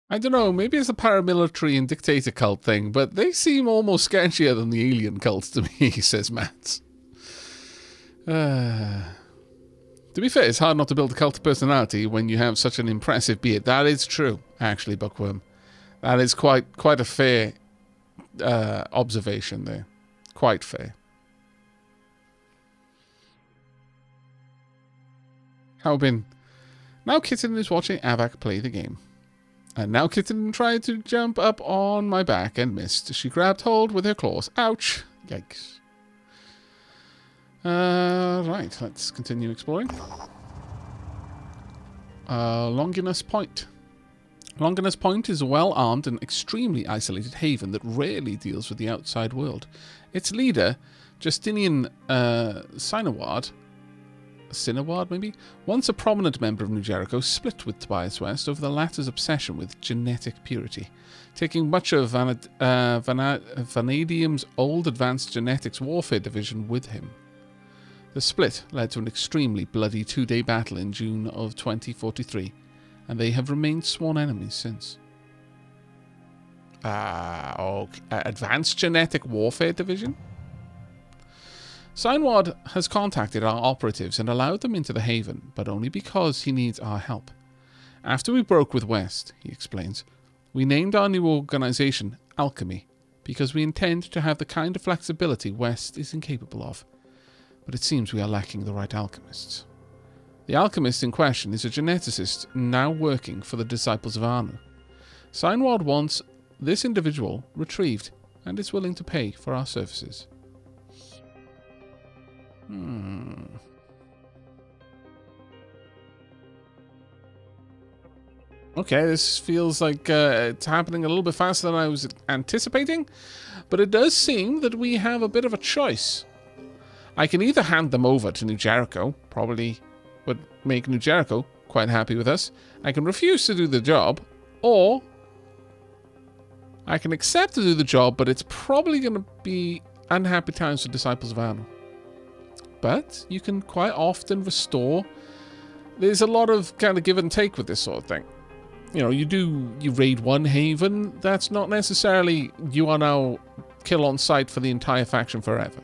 I don't know, maybe it's a paramilitary and dictator cult thing, but they seem almost sketchier than the alien cults to me, says Matt. To be fair, it's hard not to build a cult of personality when you have such an impressive beard. That is true, actually, Bookworm. That is quite a fair observation there. Quite fair. How been? Now Kitten is watching Aavak play the game. And now Kitten tried to jump up on my back and missed. She grabbed hold with her claws. Ouch! Yikes. Right, let's continue exploring. Longinus Point. Longinus Point is a well-armed and extremely isolated haven that rarely deals with the outside world. Its leader, Justinian Sinaward, maybe? Once a prominent member of New Jericho, split with Tobias West over the latter's obsession with genetic purity, taking much of Vanadium's old advanced genetics warfare division with him. The split led to an extremely bloody two-day battle in June of 2043, and they have remained sworn enemies since. Okay. Advanced Genetic Warfare Division? Sinward has contacted our operatives and allowed them into the haven, but only because he needs our help. After we broke with West, he explains, we named our new organization Alchemy, because we intend to have the kind of flexibility West is incapable of. But it seems we are lacking the right alchemists. The alchemist in question is a geneticist now working for the Disciples of Anu. Sinward wants this individual retrieved and is willing to pay for our services. Okay, this feels like it's happening a little bit faster than I was anticipating, but it does seem that we have a bit of a choice. I can either hand them over to New Jericho, probably would make New Jericho quite happy with us. I can refuse to do the job, or I can accept to do the job, but it's probably going to be unhappy times for Disciples of Anu. But you can quite often restore. There's a lot of kind of give and take with this sort of thing. You know, you raid one haven, that's not necessarily you are now kill on sight for the entire faction forever.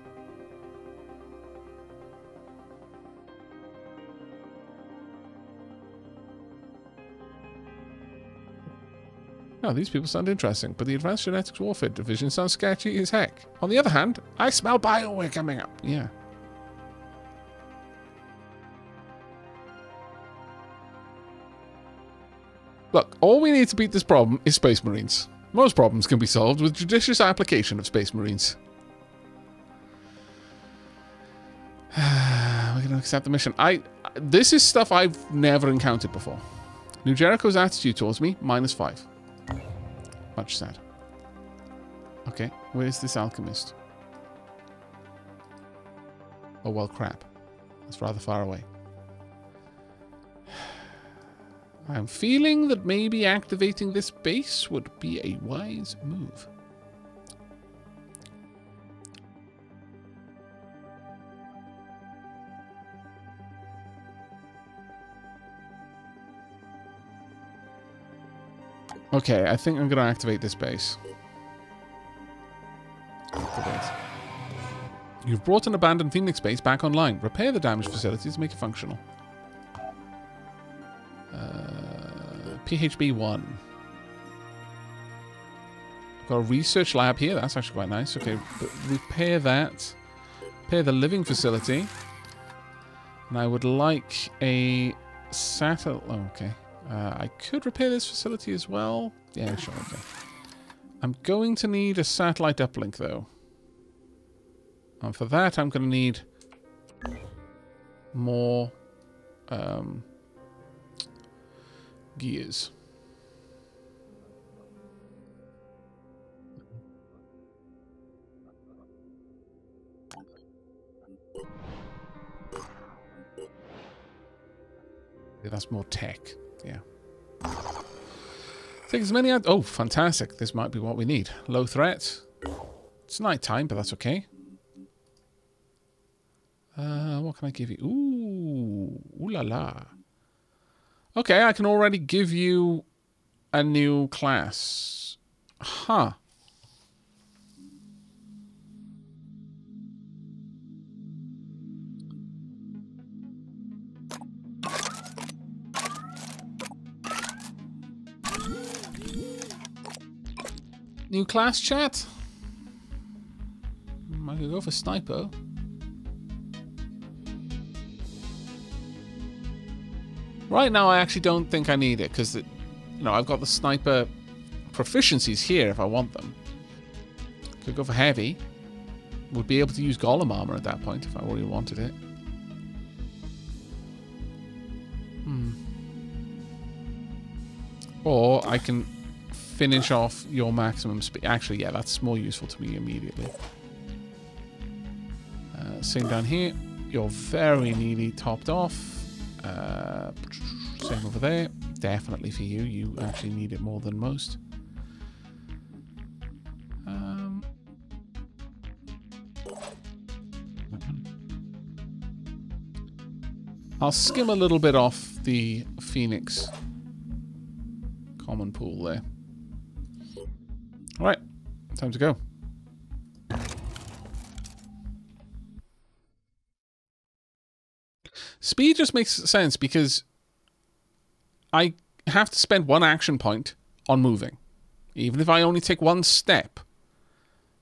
Oh, these people sound interesting, but the Advanced Genetics Warfare Division sounds sketchy as heck. On the other hand, I smell Bioware coming up. Yeah. Look, all we need to beat this problem is Space Marines. Most problems can be solved with judicious application of Space Marines. We're going to accept the mission. This is stuff I've never encountered before. New Jericho's attitude towards me, -5. Much sad. Okay, where's this alchemist? Oh, well, crap. That's rather far away. I'm feeling that maybe activating this base would be a wise move. Okay, I think I'm going to activate this base. Activate. You've brought an abandoned Phoenix base back online. Repair the damaged facilities to make it functional. PHB 1. Got a research lab here. That's actually quite nice. Okay, repair that. Repair the living facility. And I would like a satellite. Oh, okay. I could repair this facility as well. Yeah, sure. Okay. I'm going to need a satellite uplink, though. And for that, I'm going to need more gears. Yeah, that's more tech. Yeah. Take as many out. Oh, fantastic. This might be what we need. Low threat. It's night time, but that's okay. What can I give you? Ooh. Ooh la la. Okay, I can already give you a new class. Huh. New class, chat? I could go for sniper. Right now, I actually don't think I need it because, you know, I've got the sniper proficiencies here if I want them. Could go for heavy. Would be able to use golem armor at that point if I really wanted it. Or I can finish off your maximum speed. Actually, yeah, that's more useful to me immediately. Same down here. You're very nearly topped off. Same over there. Definitely for you. You actually need it more than most. I'll skim a little bit off the Phoenix common pool there. Alright, time to go. Speed just makes sense because I have to spend one action point on moving. Even if I only take one step,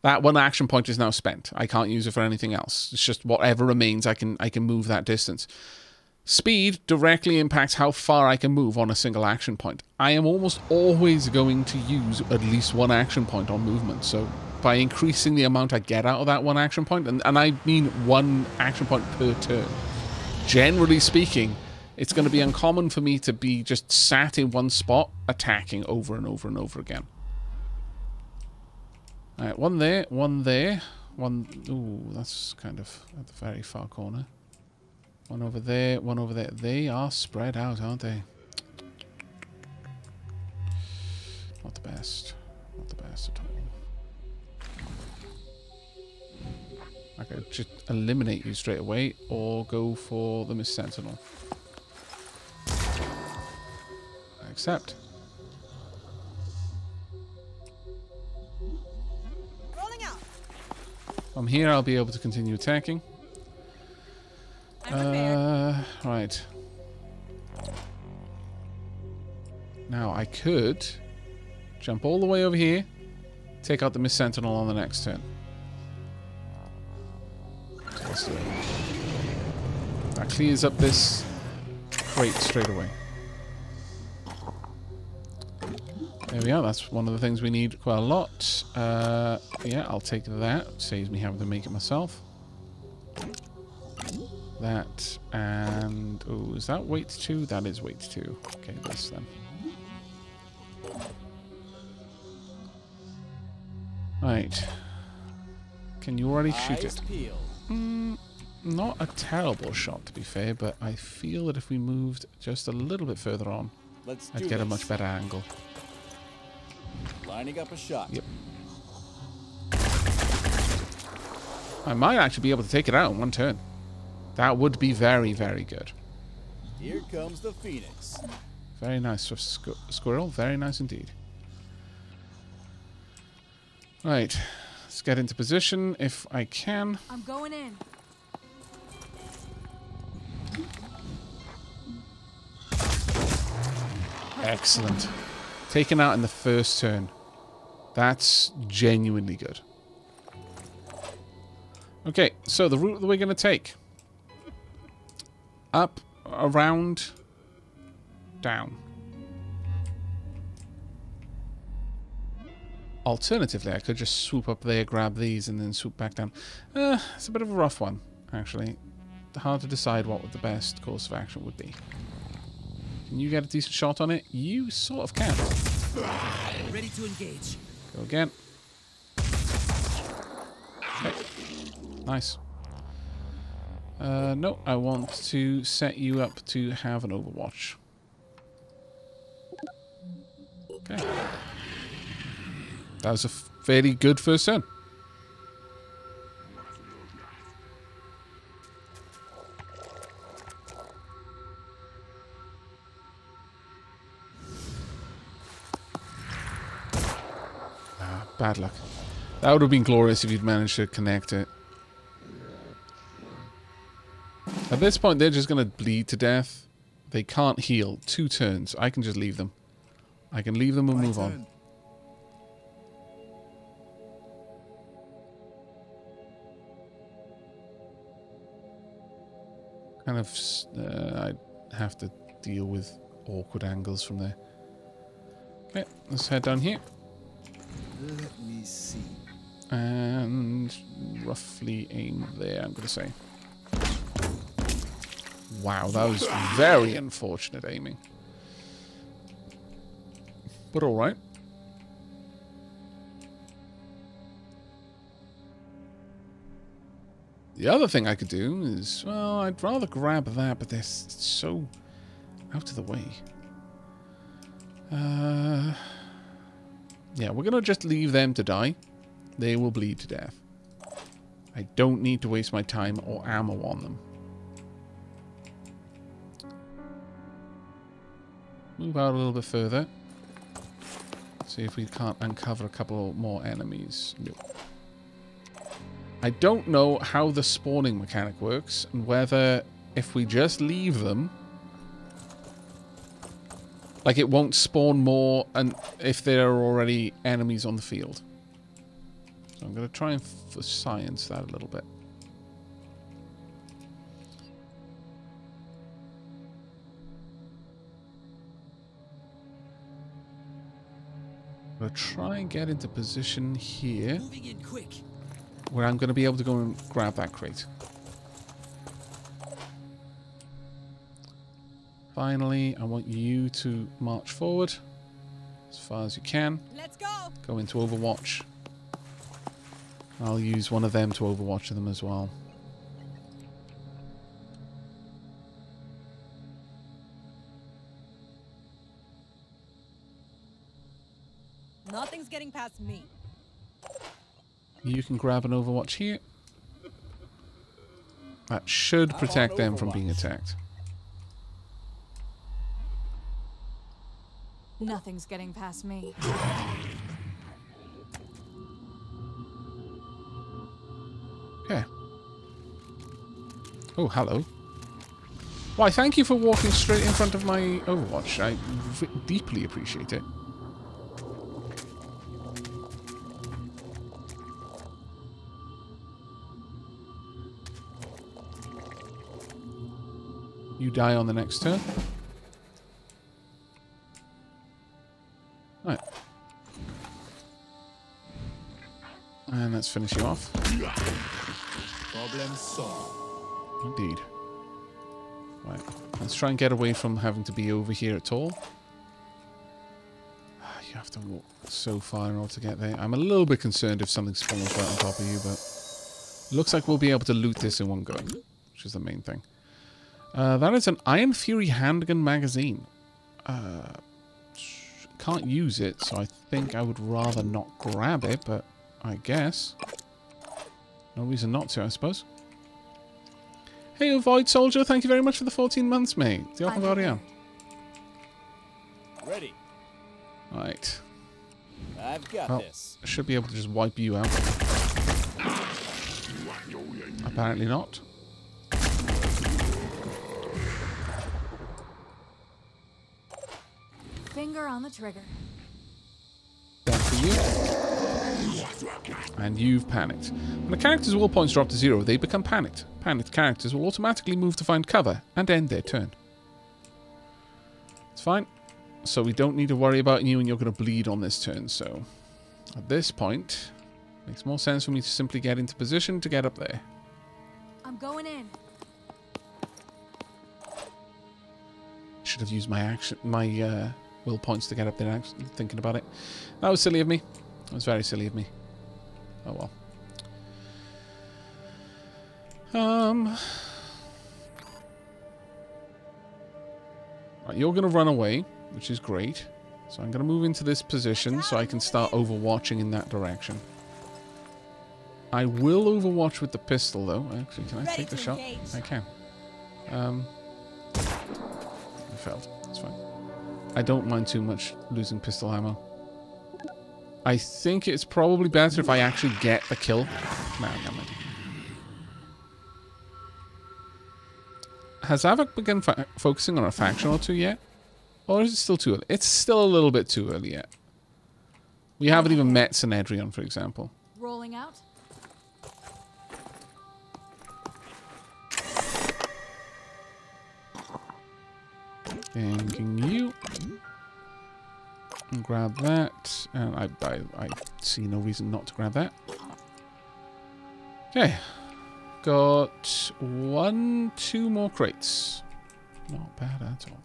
that one action point is now spent. I can't use it for anything else. It's just whatever remains, I can move that distance. Speed directly impacts how far I can move on a single action point. I am almost always going to use at least one action point on movement. So by increasing the amount I get out of that one action point, and I mean one action point per turn, generally speaking, it's going to be uncommon for me to be just sat in one spot attacking over and over and over again. Alright, one there, one there, one... Ooh, that's kind of at the very far corner. One over there, one over there. They are spread out, aren't they? Not the best. Not the best at all. I could just eliminate you straight away or go for the Miss Sentinel. I accept. Rolling out. From here, I'll be able to continue attacking. Right. Now, I could jump all the way over here, take out the Miss Sentinel on the next turn. So let's do it. That clears up this crate straight away. There we are. That's one of the things we need quite a lot. Yeah, I'll take that. Saves me having to make it myself. That and... Oh, is that weight 2? That is weight 2. Okay, this then. Right. Can you already shoot it? Not a terrible shot, to be fair, but I feel that if we moved just a little bit further on, I'd get a much better angle. Lining up a shot. Yep. I might actually be able to take it out in one turn. That would be very, very good. Here comes the Phoenix. Very nice, Swift Squirrel. Very nice indeed. Right. Let's get into position if I can. I'm going in. Excellent. Taken out in the first turn. That's genuinely good. Okay, so the route that we're going to take. Up, around, down. Alternatively, I could just swoop up there, grab these, and then swoop back down. It's a bit of a rough one, actually. Hard to decide what the best course of action would be. Can you get a decent shot on it? You sort of can. Ready to engage. Go again. Okay. Nice. No, I want to set you up to have an Overwatch. Okay. That was a fairly good first turn. Bad luck. That would have been glorious if you'd managed to connect it. At this point, they're just going to bleed to death. They can't heal. 2 turns. I can just leave them. I can leave them and move on. Kind of, I'd have to deal with awkward angles from there. Okay, let's head down here. Let me see. And roughly aim there, I'm going to say. Wow, that was very unfortunate aiming. But alright. The other thing I could do is, well, I'd rather grab that, but they're so out of the way. Yeah, we're going to just leave them to die. They will bleed to death. I don't need to waste my time or ammo on them. Move out a little bit further. See if we can't uncover a couple more enemies. Nope. I don't know how the spawning mechanic works, and whether if we just leave them, like it won't spawn more and if there are already enemies on the field. So I'm going to try and science that a little bit. I'm going to try and get into position here. Moving in quick. Where I'm going to be able to go and grab that crate. Finally, I want you to march forward as far as you can. Let's go. Go into Overwatch. I'll use one of them to Overwatch them as well. Nothing's getting past me. You can grab an Overwatch here. That should protect them from being attacked. Nothing's getting past me. Okay. Oh, hello. Why, thank you for walking straight in front of my Overwatch. I deeply appreciate it. You die on the next turn. Right. And let's finish you off. Problem solved. Indeed. Right. Let's try and get away from having to be over here at all. You have to walk so far in order to get there. I'm a little bit concerned if something spawns right on top of you, but it looks like we'll be able to loot this in one go, which is the main thing. That is an Iron Fury handgun magazine. Can't use it, so I think I would rather not grab it, but I guess. No reason not to, I suppose. Hey, Void Soldier, thank you very much for the 14 months, mate. Diolch yn fawr iawn. Ready. Right. I've got Well, this. I should be able to just wipe you out. Apparently not. Finger on the trigger. That for you. And you've panicked. When a character's will points drop to 0, they become panicked. Panicked characters will automatically move to find cover and end their turn. It's fine. So we don't need to worry about you, and you're going to bleed on this turn. So at this point, it makes more sense for me to simply get into position to get up there. I'm going in. Should have used my will points to get up there, thinking about it. That was silly of me. That was very silly of me. Oh well. Right, you're going to run away, which is great. So I'm going to move into this position so I can start overwatching in that direction. I will overwatch with the pistol, though. Actually, can I take the shot? I can. I failed. That's fine. I don't mind too much losing pistol ammo. I think it's probably better if I actually get the kill. No, never mind. Has Aavak begun focusing on a faction or two yet? Or is it still too early? It's still a little bit too early yet. We haven't even met Synedrion, for example. Rolling out. Thanking you. And grab that. And I see no reason not to grab that. Okay. Got 2 more crates. Not bad at all.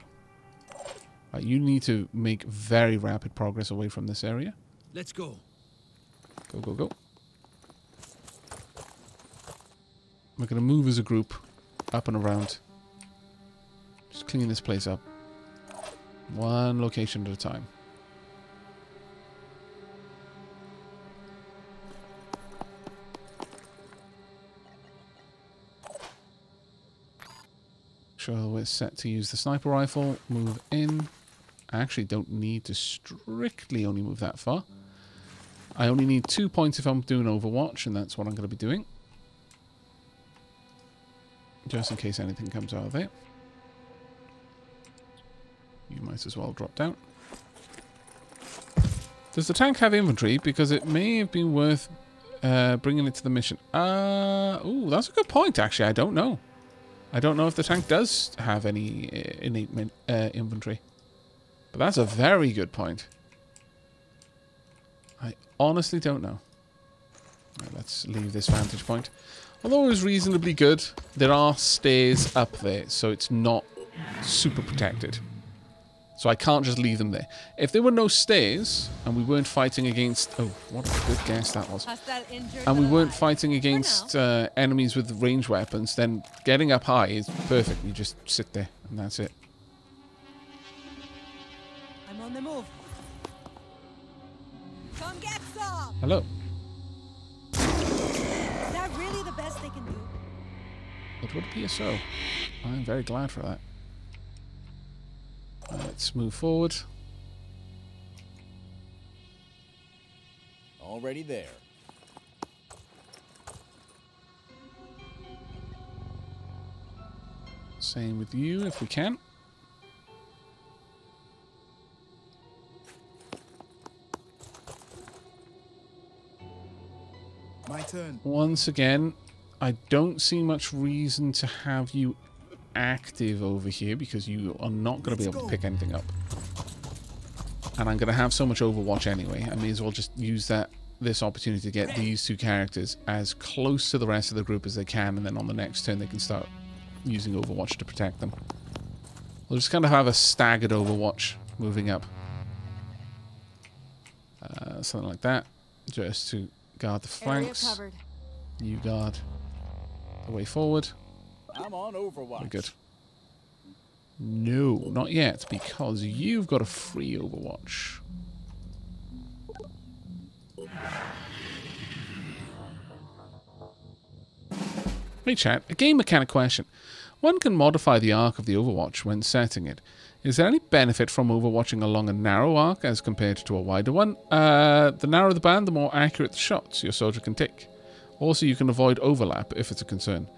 Right, you need to make very rapid progress away from this area. Let's go. Go, go, go. We're going to move as a group up and around. Just clean this place up. One location at a time. Sure, we're set to use the sniper rifle. Move in. I actually don't need to strictly only move that far. I only need 2 points if I'm doing Overwatch, and that's what I'm going to be doing. Just in case anything comes out of it. You might as well drop down. Does the tank have inventory? Because it may have been worth bringing it to the mission. Ooh, that's a good point, actually. I don't know. I don't know if the tank does have any innate inventory. But that's a very good point. I honestly don't know. Right, let's leave this vantage point. Although it was reasonably good, there are stairs up there, so it's not super protected. So I can't just leave them there. If there were no stairs, and we weren't fighting against... Oh, what a good guess that was. And we weren't fighting against enemies with ranged weapons, then getting up high is perfect. You just sit there, and that's it. I'm on the move. Come get some! Hello. Is that really the best they can do? It would appear so. I'm very glad for that. Let's move forward. Already there. Same with you, if we can. My turn. Once again, I don't see much reason to have you active over here because you are not going to be able to pick anything up. And I'm going to have so much Overwatch anyway. I may as well just use this opportunity to get these 2 characters as close to the rest of the group as they can, and then on the next turn they can start using Overwatch to protect them. We'll just kind of have a staggered Overwatch moving up. Something like that. Just to guard the flanks. Area covered. You guard the way forward. I'm on Overwatch. Very good. No, not yet, because you've got a free Overwatch. Hey chat, a game mechanic question. One can modify the arc of the Overwatch when setting it. Is there any benefit from overwatching along a narrow arc as compared to a wider one? The narrower the band, the more accurate the shots your soldier can take. Also, you can avoid overlap if it's a concern.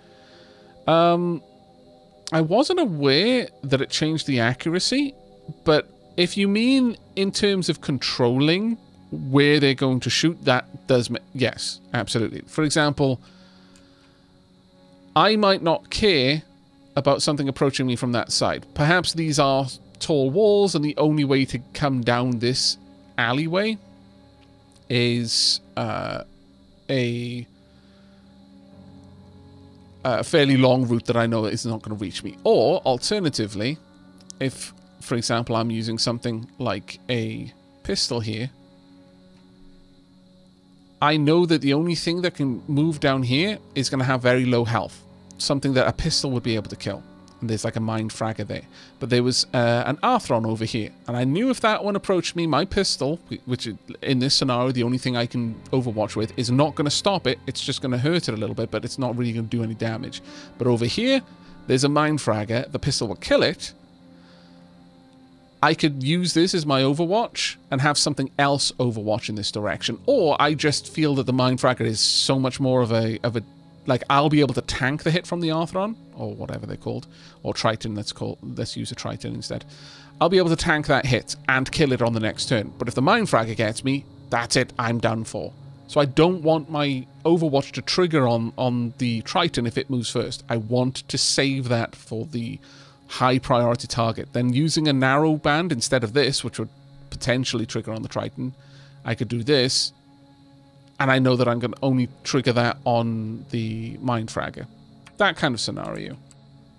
I wasn't aware that it changed the accuracy, but if you mean in terms of controlling where they're going to shoot, that does... Yes, absolutely. For example, I might not care about something approaching me from that side. Perhaps these are tall walls, and the only way to come down this alleyway is a fairly long route that I know is not going to reach me. Or, alternatively, if, for example, I'm using something like a pistol here, I know that the only thing that can move down here is going to have very low health. Something that a pistol would be able to kill. And there's like a mind fragger there. But there was an Arthron over here. And I knew if that one approached me, my pistol, which in this scenario, the only thing I can overwatch with, is not going to stop it. It's just going to hurt it a little bit, but it's not really going to do any damage. But over here, there's a mind fragger. The pistol will kill it. I could use this as my Overwatch and have something else Overwatch in this direction. Or I just feel that the Mindfragger is so much more of a like, I'll be able to tank the hit from the Arthron, or whatever they're called, or Triton, let's use a Triton instead. I'll be able to tank that hit and kill it on the next turn. But if the Mindfragger gets me, that's it, I'm done for. So I don't want my Overwatch to trigger on the Triton if it moves first. I want to save that for the high priority target. Then using a narrow band instead of this, which would potentially trigger on the Triton, I could do this, and I know that I'm going to only trigger that on the Mindfragger. That kind of scenario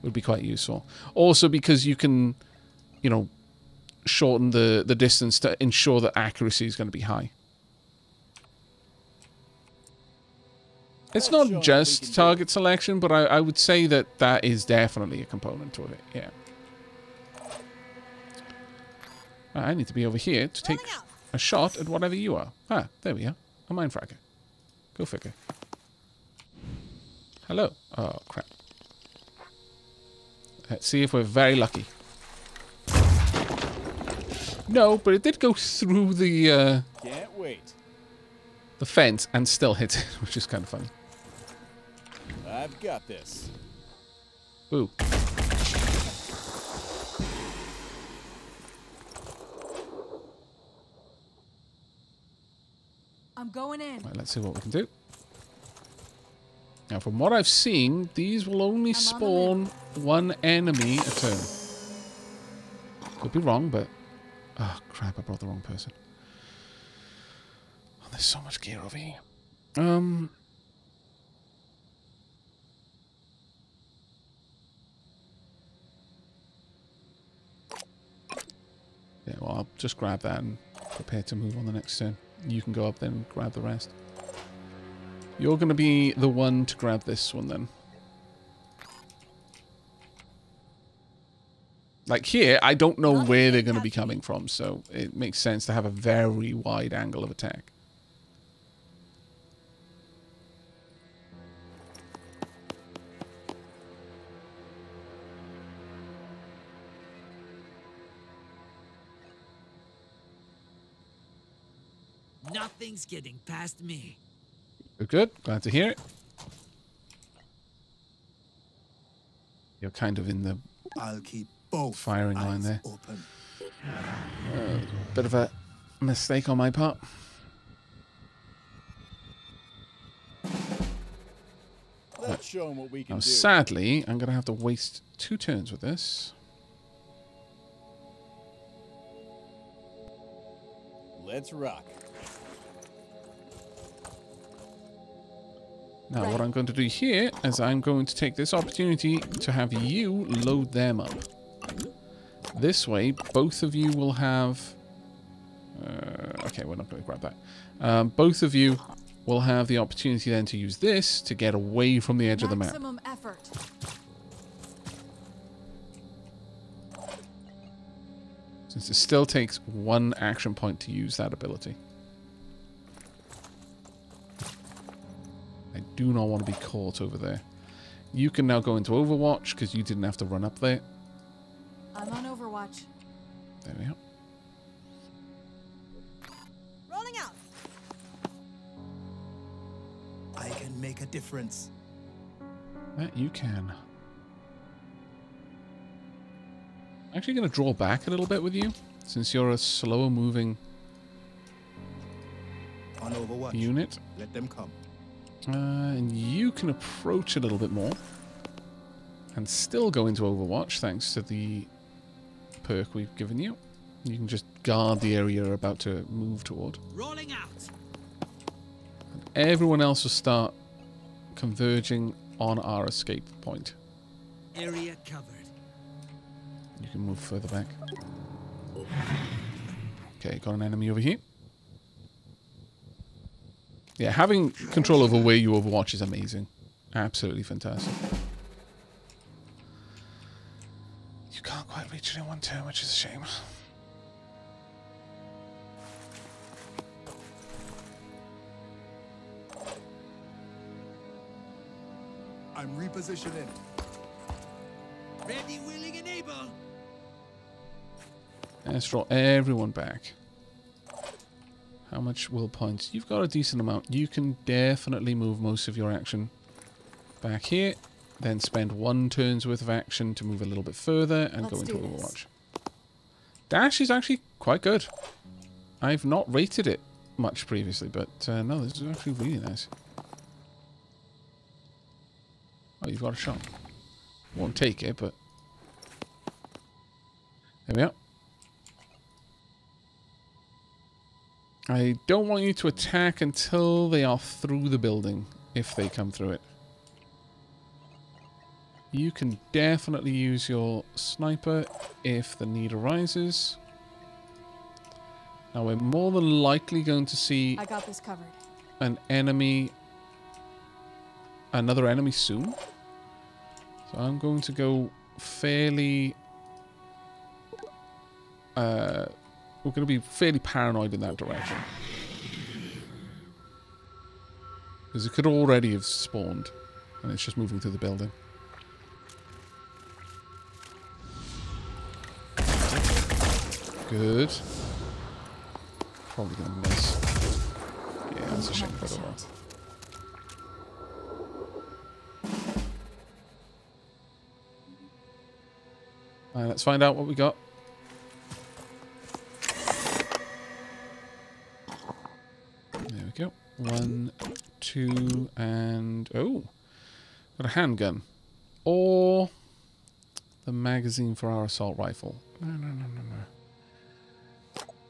would be quite useful. Also because you can, you know, shorten the distance to ensure that accuracy is going to be high. It's not just target selection, but I would say that that is definitely a component to it, yeah. I need to be over here to take a shot at whatever you are. Ah, there we are. A Mindfragger. Go figure. Hello. Oh, crap. Let's see if we're very lucky. No, but it did go through the Can't wait. the fence and still hit it, which is kind of funny. I've got this. Ooh. I'm going in. Right, let's see what we can do. Now, from what I've seen, these will only spawn one enemy a turn. Could be wrong, but... Oh, crap, I brought the wrong person. Oh, there's so much gear over here. Yeah, well, I'll just grab that and prepare to move on the next turn. You can go up then and grab the rest. You're going to be the one to grab this one then. Like here, I don't know where they're going to be coming from, so it makes sense to have a very wide angle of attack. Nothing's getting past me. Good. Glad to hear it. You're kind of in the I'll keep both firing line there. Open. Bit of a mistake on my part. Let's show them what we can Now, do. sadly, I'm going to have to waste 2 turns with this. Let's rock. Now, what I'm going to do here is I'm going to take this opportunity to have you load them up. This way, both of you will have... okay, we're not going to grab that. Both of you will have the opportunity then to use this to get away from the edge of the map. Maximum effort. Since it still takes 1 action point to use that ability. I do not want to be caught over there. You can now go into Overwatch because you didn't have to run up there. I'm on Overwatch. There we go. Rolling out. I can make a difference. That you can. I'm actually going to draw back a little bit with you, since you're a slower moving On Overwatch. unit. Let them come. And you can approach a little bit more and still go into Overwatch thanks to the perk we've given you. You can just guard the area you're about to move toward. Rolling out. And everyone else will start converging on our escape point. Area covered. You can move further back. Okay, got an enemy over here. Yeah, having control over where you Overwatch is amazing. Absolutely fantastic. You can't quite reach it in 1 turn, which is a shame. I'm repositioning. Ready, willing, and able. Let's draw everyone back. How much will points? You've got a decent amount. You can definitely move most of your action back here. Then spend 1 turn's worth of action to move a little bit further and go into Overwatch. Dash is actually quite good. I've not rated it much previously, but no, this is actually really nice. Oh, you've got a shot. Won't take it, but... There we are. I don't want you to attack until they are through the building, if they come through it. You can definitely use your sniper if the need arises. Now we're more than likely going to see I got this covered. an enemy, another enemy soon. So I'm going to go fairly... we're going to be fairly paranoid in that direction. Because it could already have spawned. And it's just moving through the building. Good. Probably going to miss. Yeah, that's a shame. But oh well. Alright, let's find out what we got. There we go. 1, 2, and... Oh! Got a handgun. Or... the magazine for our assault rifle. No.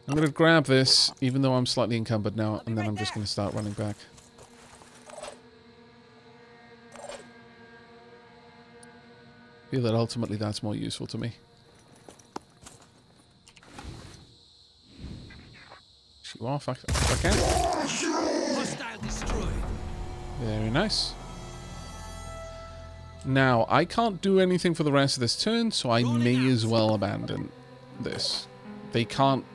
I'm going to grab this, even though I'm slightly encumbered now, and then I'm just going to start running back. I feel that ultimately that's more useful to me. Shoot off if I can. Hostile destroyed. Very nice. Now, I can't do anything for the rest of this turn, so I may as well abandon this. They can't...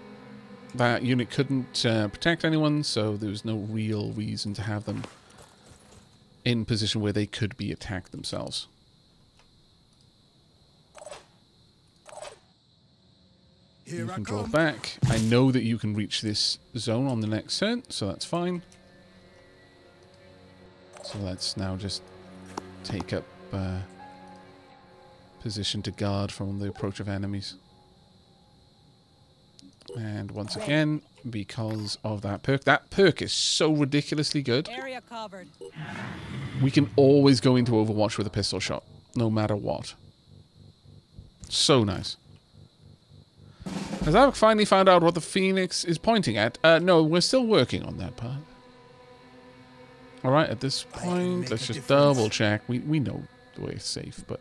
That unit couldn't protect anyone, so there was no real reason to have them in position where they could be attacked themselves. You can draw back. I know that you can reach this zone on the next turn, so that's fine. So let's now just take up position to guard from the approach of enemies. And once again, because of that perk is so ridiculously good. Area covered. We can always go into Overwatch with a pistol shot, no matter what. So nice. Has Aavak finally found out what the Phoenix is pointing at? No, we're still working on that part. Alright, at this point, let's just double check. We know the way it's safe, but...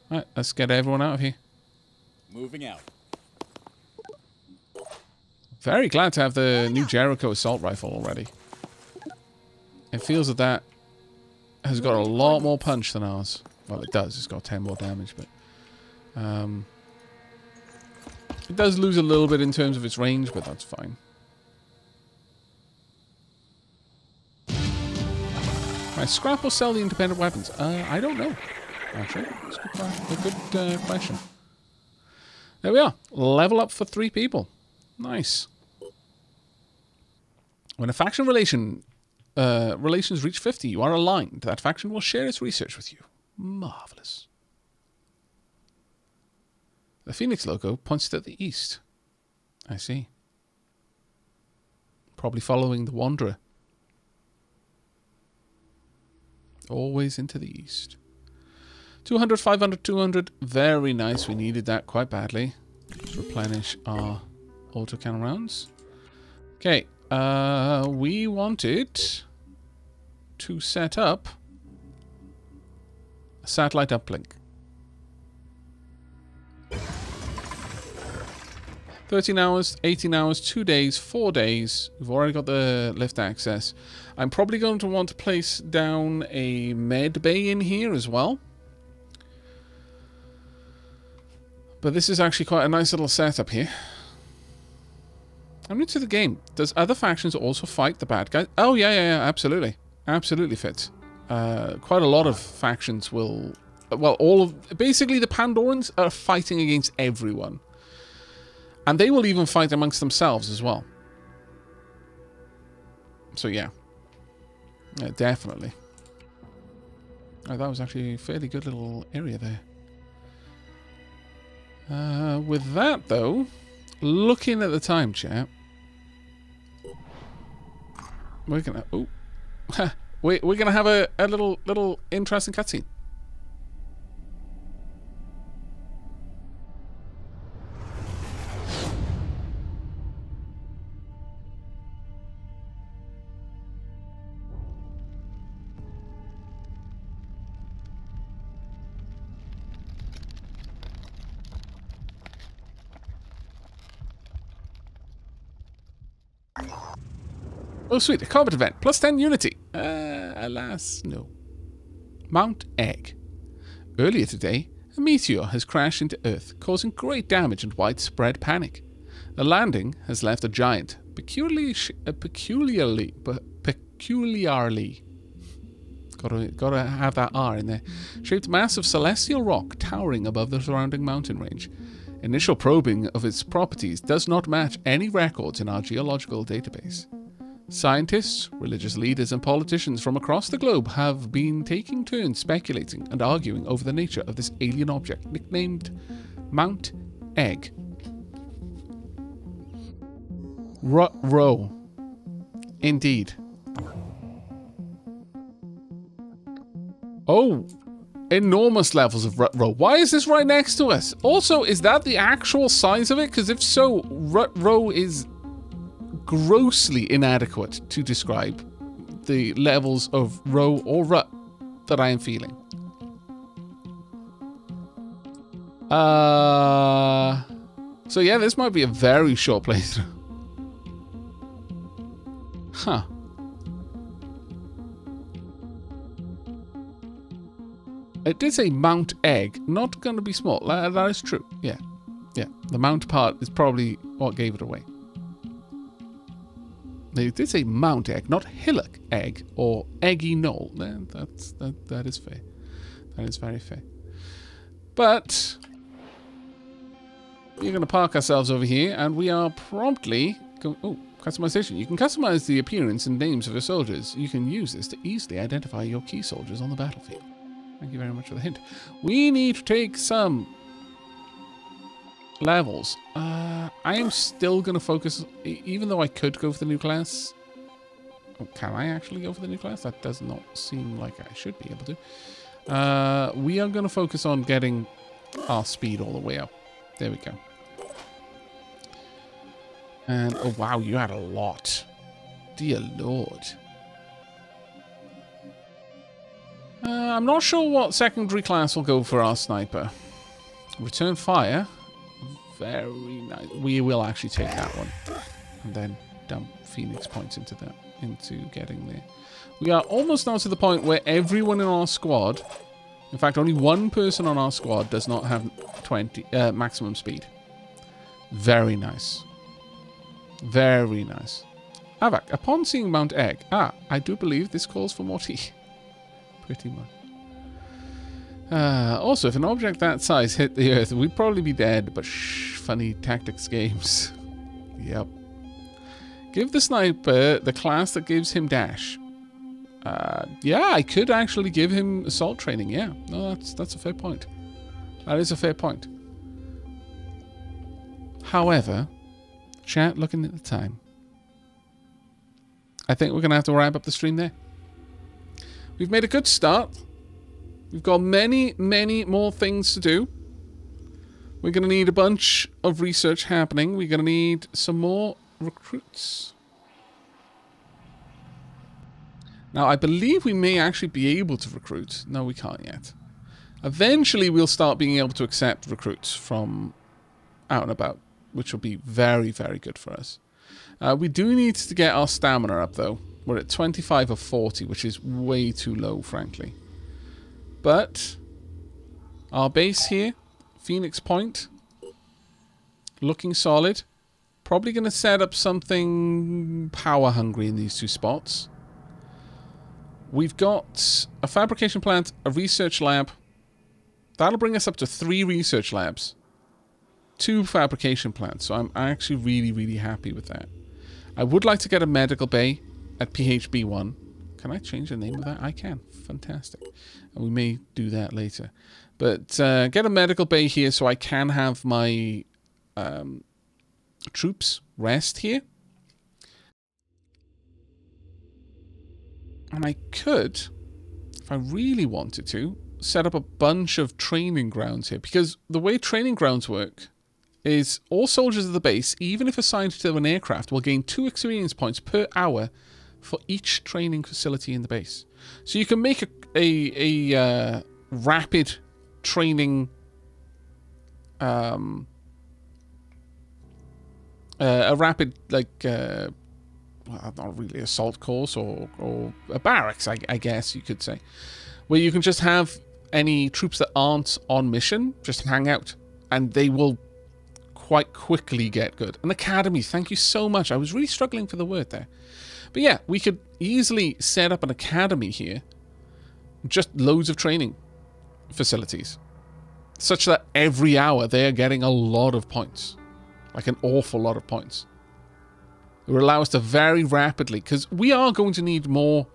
Alright, let's get everyone out of here. Moving out. Very glad to have the new Jericho assault rifle already. It feels that that has got a lot more punch than ours. Well, it does. It's got 10 more damage, but... it does lose a little bit in terms of its range, but that's fine. Right, scrap or sell the independent weapons? I don't know. Actually, it's a good question. There we are. Level up for 3 people. Nice. When a faction relations reach 50, you are aligned. That faction will share its research with you. Marvelous. The Phoenix logo points to the east. I see. Probably following the Wanderer. Always into the east. 200, 500, 200. Very nice. We needed that quite badly. Let's replenish our autocannon rounds. Okay. We wanted to set up a satellite uplink. 13 hours, 18 hours, 2 days, 4 days. We've already got the lift access. I'm probably going to want to place down a med bay in here as well. But this is actually quite a nice little setup here. I'm new to the game. Does other factions also fight the bad guys? Oh, yeah, absolutely. Absolutely fits. Quite a lot of factions will... Well, basically the Pandorans are fighting against everyone. And they will even fight amongst themselves as well. So yeah. Yeah, definitely. Oh, that was actually a fairly good little area there. With that, though, looking at the time, chat, we're gonna we're gonna have a little interesting cutscene. Oh, sweet. A combat event. Plus 10 unity. Alas, no. Mount Egg. Earlier today, a meteor has crashed into Earth, causing great damage and widespread panic. The landing has left a giant, peculiarly, gotta have that R in there, shaped mass of celestial rock towering above the surrounding mountain range. Initial probing of its properties does not match any records in our geological database. Scientists, religious leaders, and politicians from across the globe have been taking turns speculating and arguing over the nature of this alien object, nicknamed Mount Egg. Row. Indeed. Oh, enormous levels of Rut Row. Why is this right next to us? Also, is that the actual size of it? Because if so, Rut Row is grossly inadequate to describe the levels of row or rut that I am feeling. So yeah, this might be a very short playthrough. Huh. It did say Mount Egg, not going to be small. That is true. Yeah. Yeah. The mount part is probably what gave it away. They did say Mount Egg, not Hillock Egg or Eggy Knoll. That is fair. That is very fair. But we're going to park ourselves over here, and we are promptly going. Oh, customization. You can customize the appearance and names of your soldiers. You can use this to easily identify your key soldiers on the battlefield. Thank you very much for the hint. We need to take some levels. I am still going to focus, even though I could go for the new class. Oh, can I actually go for the new class? That does not seem like I should be able to. We are going to focus on getting our speed all the way up. There we go. And, oh wow, you had a lot. Dear Lord. I'm not sure what secondary class will go for our sniper. Return fire. Very nice. We will actually take that one. And then dump Phoenix points into that, into getting there. We are almost now to the point where everyone in our squad, in fact, only one person on our squad does not have 20 maximum speed. Very nice. Very nice. Aavak, upon seeing Mount Egg, I do believe this calls for more tea. Pretty much. Also, if an object that size hit the Earth, we'd probably be dead, but shh, funny tactics games. Yep. Give the sniper the class that gives him dash. Yeah, I could actually give him assault training, yeah. No, that's a fair point. That is a fair point. However, chat, looking at the time, I think we're going to have to wrap up the stream there. We've made a good start. We've got many, many more things to do. We're going to need a bunch of research happening. We're going to need some more recruits. Now, I believe we may actually be able to recruit. No, we can't yet. Eventually, we'll start being able to accept recruits from out and about, which will be very, very good for us. We do need to get our stamina up, though. We're at 25 of 40, which is way too low, frankly. But our base here, Phoenix Point, looking solid. Probably going to set up something power-hungry in these two spots. We've got a fabrication plant, a research lab. That'll bring us up to 3 research labs. 2 fabrication plants, so I'm actually really, really happy with that. I would like to get a medical bay at PHB1. Can I change the name of that? I can. Fantastic. And we may do that later. But get a medical bay here so I can have my troops rest here. And I could, if I really wanted to, set up a bunch of training grounds here. Because the way training grounds work is all soldiers of the base, even if assigned to an aircraft, will gain 2 experience points per hour for each training facility in the base. So you can make a rapid training, a rapid, like, well, not really assault course or a barracks, I guess you could say, where you can just have any troops that aren't on mission just hang out, and they will quite quickly get good. An academy, thank you so much. I was really struggling for the word there. But yeah, we could easily set up an academy here. Just loads of training facilities. Such that every hour they are getting a lot of points. Like an awful lot of points. It will allow us to very rapidly, because we are going to need more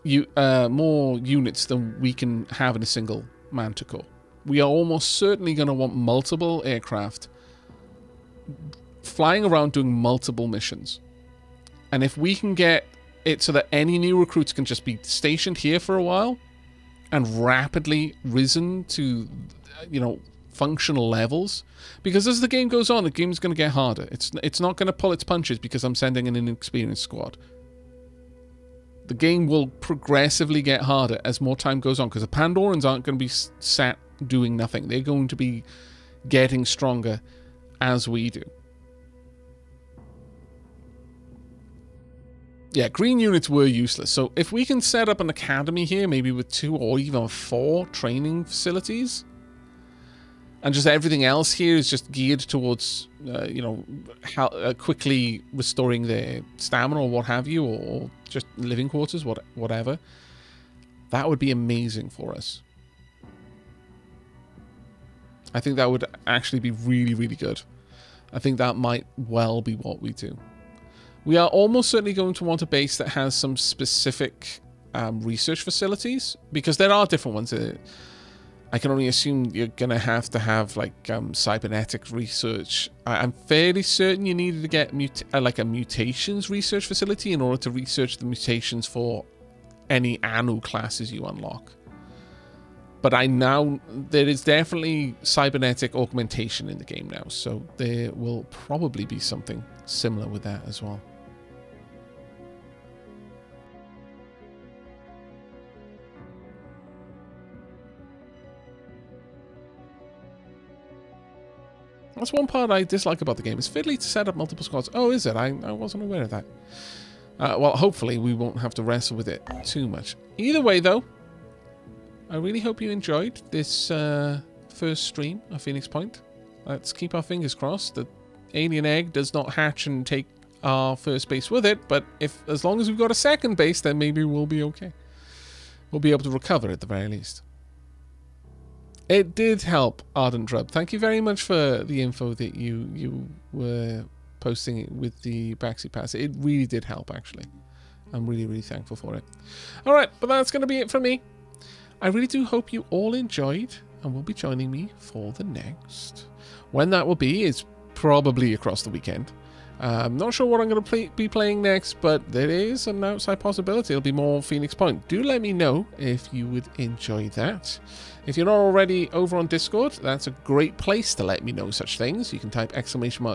units than we can have in a single manticore. We are almost certainly going to want multiple aircraft flying around doing multiple missions. And if we can get it so that any new recruits can just be stationed here for a while and rapidly risen to, you know, functional levels, because as the game goes on, the game's going to get harder. It's not going to pull its punches because I'm sending an inexperienced squad. The game will progressively get harder as more time goes on, because the Pandorans aren't going to be sat doing nothing. They're going to be getting stronger as we do. Yeah, green units were useless. So if we can set up an academy here, maybe with 2 or even 4 training facilities, and just everything else here is just geared towards, you know, how quickly restoring their stamina or what have you, or just living quarters, whatever. That would be amazing for us. I think that would actually be really, really good. I think that might well be what we do. We are almost certainly going to want a base that has some specific research facilities, because there are different ones. I can only assume you're going to have like cybernetic research. I'm fairly certain you needed to get like a mutations research facility in order to research the mutations for any Anu classes you unlock. But there is definitely cybernetic augmentation in the game now, so there will probably be something similar with that as well. That's one part I dislike about the game. It's fiddly to set up multiple squads. Oh, is it? I wasn't aware of that. Well, hopefully we won't have to wrestle with it too much. Either way, though, I really hope you enjoyed this first stream of Phoenix Point. Let's keep our fingers crossed that Alien Egg does not hatch and take our first base with it, but as long as we've got a second base, then maybe we'll be okay. We'll be able to recover at the very least. It did help, Ardent Drub. Thank you very much for the info that you were posting with the Backseat Pass. It really did help, actually. I'm really, really thankful for it. Alright, but that's going to be it from me. I really do hope you all enjoyed and will be joining me for the next. When that will be is probably across the weekend. I'm not sure what I'm going to be playing next, but there is an outside possibility it'll be more Phoenix Point. Do let me know if you would enjoy that. If you're not already over on Discord, that's a great place to let me know such things. You can type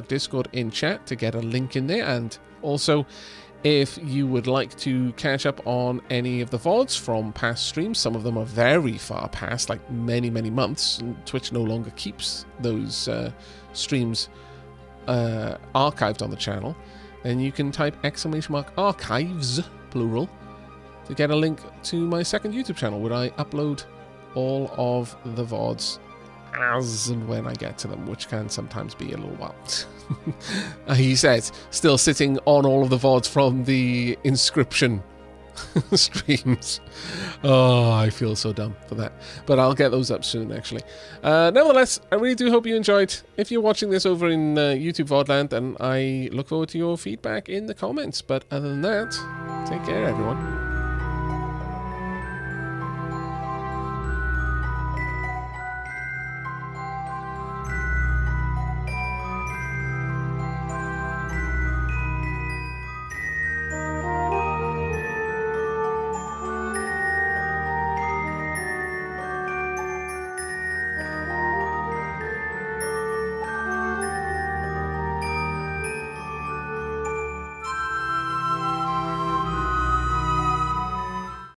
!Discord in chat to get a link in there. And also, if you would like to catch up on any of the VODs from past streams, some of them are very far past, like many, many months, and Twitch no longer keeps those streams archived on the channel, then you can type !Archives, plural, to get a link to my second YouTube channel where I upload all of the VODs as and when I get to them, which can sometimes be a little while. He says, still sitting on all of the VODs from the Inscription streams. Oh, I feel so dumb for that. But I'll get those up soon, actually. Nevertheless, I really do hope you enjoyed. If you're watching this over in YouTube VODland, then I look forward to your feedback in the comments. But other than that, take care, everyone.